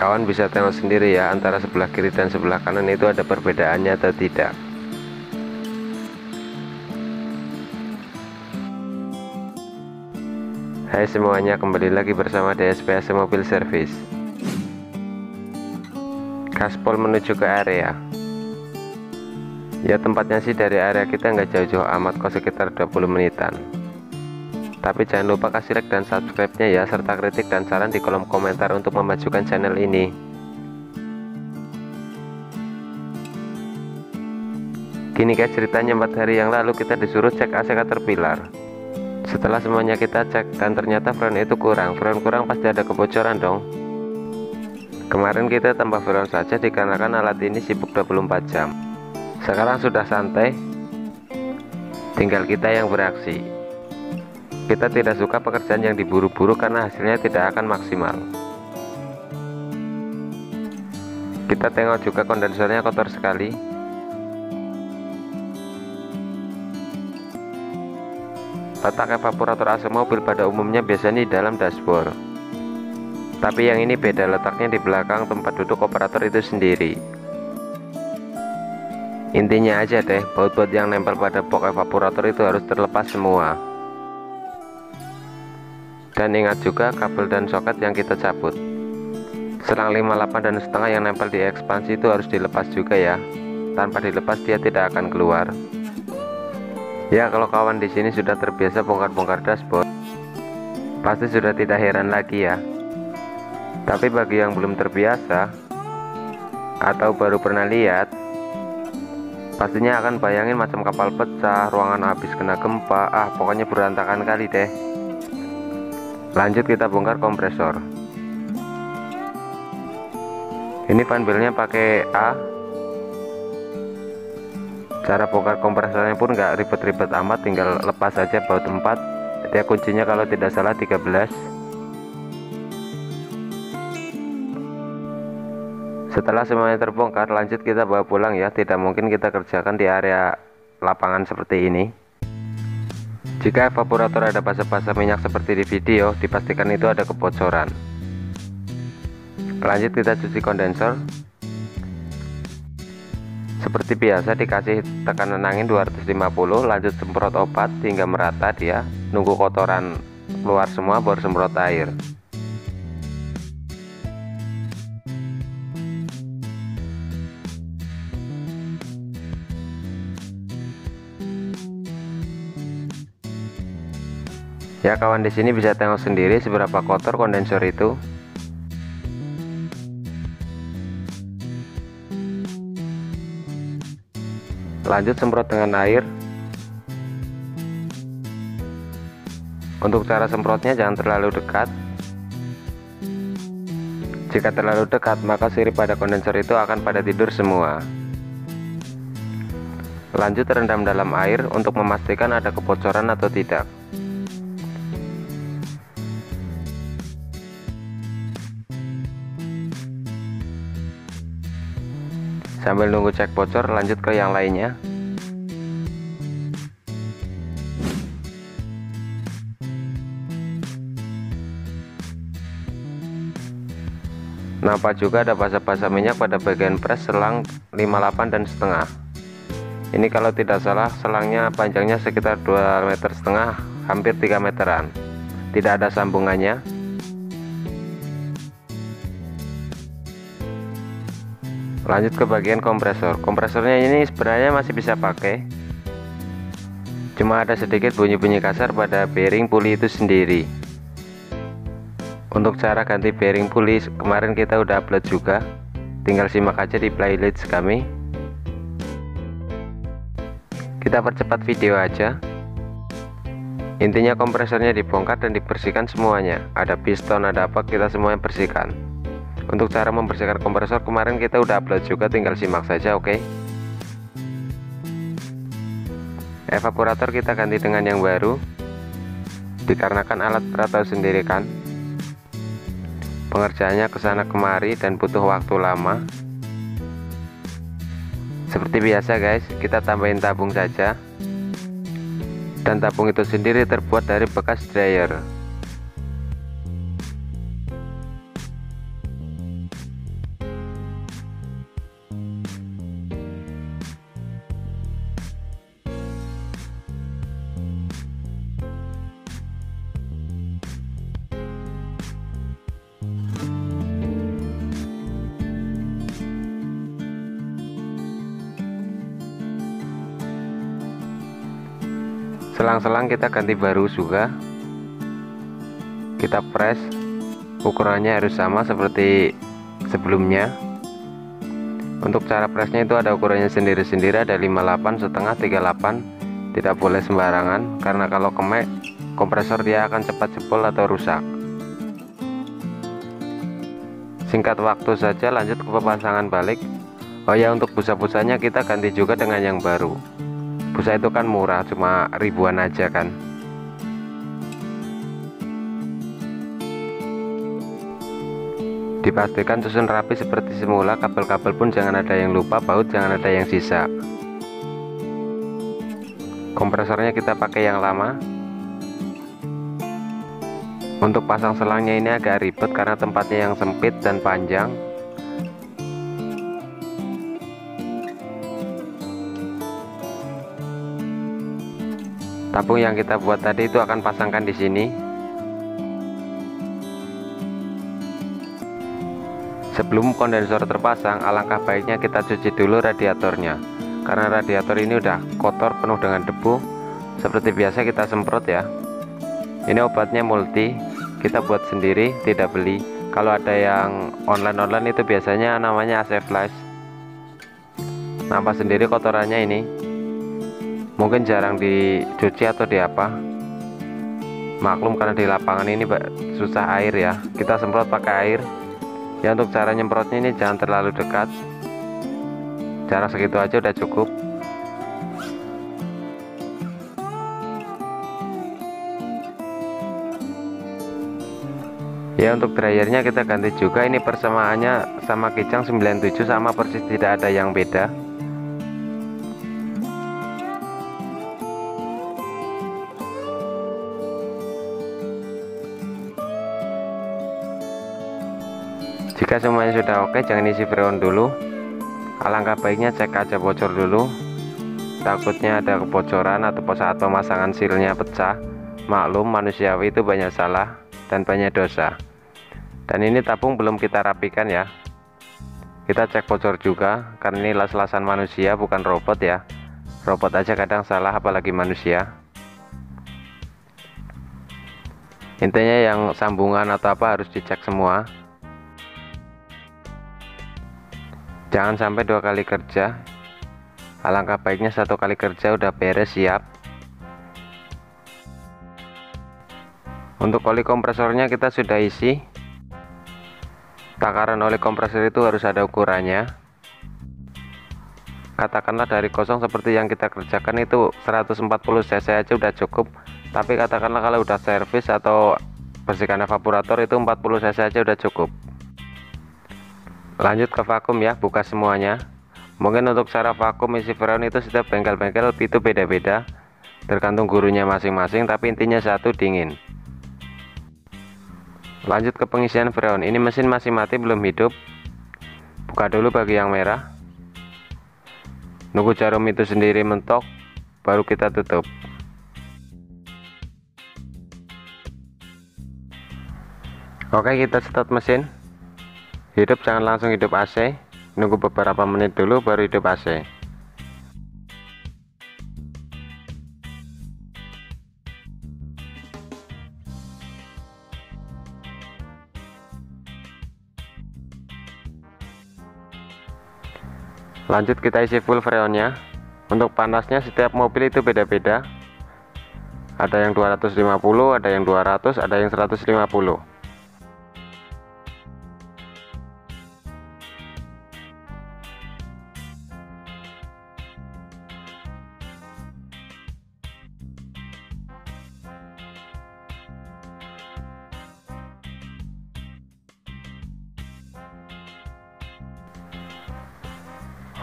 Kawan bisa tengok sendiri ya, antara sebelah kiri dan sebelah kanan itu ada perbedaannya atau tidak. Hai semuanya, kembali lagi bersama DSPAC Mobil Service. Gaspol menuju ke area. Ya, tempatnya sih dari area kita nggak jauh-jauh amat, kok sekitar 20 menitan. Tapi jangan lupa kasih like dan subscribe-nya ya, serta kritik dan saran di kolom komentar untuk memajukan channel ini. Gini guys ceritanya, 4 hari yang lalu kita disuruh cek AC Caterpillar. Setelah semuanya kita cek dan ternyata freon itu kurang. Freon kurang pasti ada kebocoran dong. Kemarin kita tambah freon saja dikarenakan alat ini sibuk 24 jam. Sekarang sudah santai, tinggal kita yang beraksi. Kita tidak suka pekerjaan yang diburu-buru karena hasilnya tidak akan maksimal. Kita tengok juga kondensornya kotor sekali. Letak evaporator AC mobil pada umumnya biasanya di dalam dashboard. Tapi yang ini beda, letaknya di belakang tempat duduk operator itu sendiri. Intinya aja deh, baut-baut yang nempel pada box evaporator itu harus terlepas semua. Dan ingat juga kabel dan soket yang kita cabut. Selang 58 dan setengah yang nempel di ekspansi itu harus dilepas juga ya. Tanpa dilepas dia tidak akan keluar. Ya, kalau kawan di sini sudah terbiasa bongkar-bongkar dashboard, pasti sudah tidak heran lagi ya. Tapi bagi yang belum terbiasa atau baru pernah lihat, pastinya akan bayangin macam kapal pecah, ruangan habis kena gempa, pokoknya berantakan kali deh. Lanjut kita bongkar kompresor. Ini fan belnya pakai A. Cara bongkar kompresornya pun nggak ribet-ribet amat, tinggal lepas saja baut 4. Dia kuncinya kalau tidak salah 13. Setelah semuanya terbongkar, lanjut kita bawa pulang ya. Tidak mungkin kita kerjakan di area lapangan seperti ini. Jika evaporator ada basah-basah minyak seperti di video, dipastikan itu ada kebocoran. Lanjut kita cuci kondensor. Seperti biasa dikasih tekanan angin 250, lanjut semprot obat hingga merata dia. Nunggu kotoran keluar semua baru semprot air. Ya kawan, di sini bisa tengok sendiri seberapa kotor kondensor itu. Lanjut semprot dengan air. Untuk cara semprotnya jangan terlalu dekat. Jika terlalu dekat maka sirip pada kondensor itu akan pada tidur semua. Lanjut rendam dalam air untuk memastikan ada kebocoran atau tidak. Sambil nunggu cek bocor, lanjut ke yang lainnya. Nampak juga ada basah-basah minyak pada bagian pres selang 58 dan setengah. Ini kalau tidak salah selangnya panjangnya sekitar 2,5 meter, hampir 3 meteran. Tidak ada sambungannya. Lanjut ke bagian kompresor. Kompresornya ini sebenarnya masih bisa pakai, cuma ada sedikit bunyi-bunyi kasar pada bearing puli itu sendiri. Untuk cara ganti bearing puli kemarin kita udah upload juga, tinggal simak aja di playlist kami. Kita percepat video aja. Intinya kompresornya dibongkar dan dibersihkan semuanya. Ada piston, ada apa, kita semuanya bersihkan. Untuk cara membersihkan kompresor kemarin kita udah upload juga, tinggal simak saja, oke? Evaporator kita ganti dengan yang baru, dikarenakan alat berat tahu sendiri kan, pengerjaannya kesana kemari dan butuh waktu lama. Seperti biasa guys, kita tambahin tabung saja, dan tabung itu sendiri terbuat dari bekas dryer. Selang-selang kita ganti baru juga. Kita press, ukurannya harus sama seperti sebelumnya. Untuk cara pressnya itu ada ukurannya sendiri-sendiri, ada 58, setengah, 38. Tidak boleh sembarangan, karena kalau kemek kompresor dia akan cepat jebol atau rusak. Singkat waktu saja, lanjut ke pemasangan balik. Oh ya, untuk busa-busanya kita ganti juga dengan yang baru. Busa itu kan murah, cuma ribuan aja kan. Dipastikan susun rapi seperti semula, kabel-kabel pun jangan ada yang lupa, baut jangan ada yang sisa. Kompresornya kita pakai yang lama. Untuk pasang selangnya ini agak ribet karena tempatnya yang sempit dan panjang. Tabung yang kita buat tadi itu akan pasangkan di sini. Sebelum kondensor terpasang, alangkah baiknya kita cuci dulu radiatornya, karena radiator ini udah kotor penuh dengan debu. Seperti biasa kita semprot ya. Ini obatnya multi, kita buat sendiri, tidak beli. Kalau ada yang online itu biasanya namanya AC flash. Nampak sendiri kotorannya ini. Mungkin jarang dicuci atau di apa. Maklum karena di lapangan ini susah air ya. Kita semprot pakai air. Ya, untuk cara nyemprotnya ini jangan terlalu dekat, jarak segitu aja udah cukup. Ya, untuk dryernya kita ganti juga, ini persamaannya sama Kijang 97, sama persis, tidak ada yang beda. Jika semuanya sudah oke, jangan isi freon dulu. Alangkah baiknya cek kaca bocor dulu, takutnya ada kebocoran atau saat pemasangan sealnya pecah. Maklum manusiawi itu banyak salah dan banyak dosa. Dan ini tabung belum kita rapikan ya. Kita cek bocor juga, karena ini las-lasan manusia bukan robot ya. Robot aja kadang salah, apalagi manusia. Intinya yang sambungan atau apa harus dicek semua. Jangan sampai 2 kali kerja. Alangkah baiknya 1 kali kerja udah beres, siap. Untuk oli kompresornya kita sudah isi. Takaran oli kompresor itu harus ada ukurannya. Katakanlah dari kosong seperti yang kita kerjakan itu 140 cc aja udah cukup. Tapi katakanlah kalau udah servis atau bersihkan evaporator itu 40 cc aja udah cukup. Lanjut ke vakum ya, buka semuanya. Mungkin untuk cara vakum isi freon itu setiap bengkel-bengkel itu beda-beda, tergantung gurunya masing-masing, tapi intinya satu, dingin. Lanjut ke pengisian freon. Ini mesin masih mati, belum hidup. Buka dulu bagi yang merah. Nunggu jarum itu sendiri mentok, baru kita tutup. Oke, kita start mesin. Hidup, jangan langsung hidup AC, nunggu beberapa menit dulu baru hidup AC. Lanjut kita isi full freonnya. Untuk panasnya setiap mobil itu beda-beda, ada yang 250, ada yang 200, ada yang 150.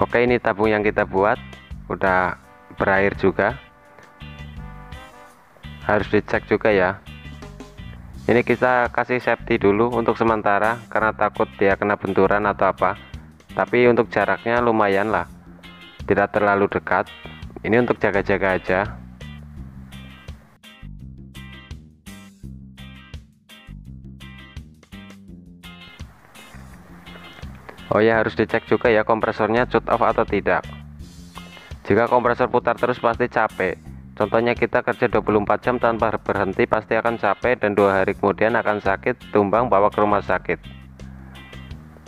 Oke, ini tabung yang kita buat udah berair juga, harus dicek juga ya. Ini kita kasih safety dulu untuk sementara karena takut dia kena benturan atau apa, tapi untuk jaraknya lumayan lah, tidak terlalu dekat. Ini untuk jaga-jaga aja. Oh ya, harus dicek juga ya kompresornya cut off atau tidak. Jika kompresor putar terus pasti capek. Contohnya kita kerja 24 jam tanpa berhenti, pasti akan capek dan 2 hari kemudian akan sakit, tumbang bawa ke rumah sakit.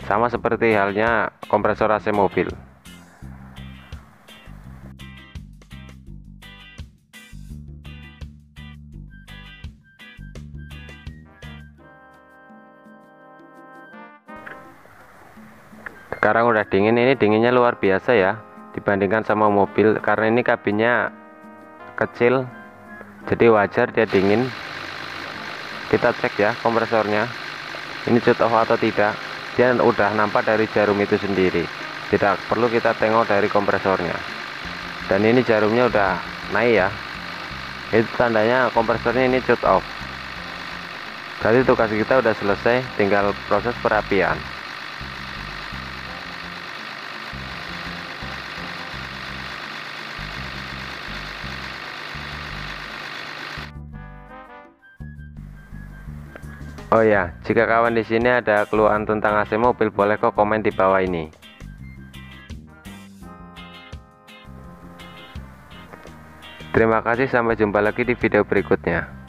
Sama seperti halnya kompresor AC mobil. Sekarang udah dingin, ini dinginnya luar biasa ya dibandingkan sama mobil, karena ini kabinnya kecil jadi wajar dia dingin. Kita cek ya kompresornya, ini cut off atau tidak. Dia udah nampak dari jarum itu sendiri, tidak perlu kita tengok dari kompresornya. Dan ini jarumnya udah naik ya, itu tandanya kompresornya ini cut off. Berarti tugas kita udah selesai, tinggal proses perapian. Oh ya, jika kawan di sini ada keluhan tentang AC mobil, boleh kok komen di bawah ini. Terima kasih, sampai jumpa lagi di video berikutnya.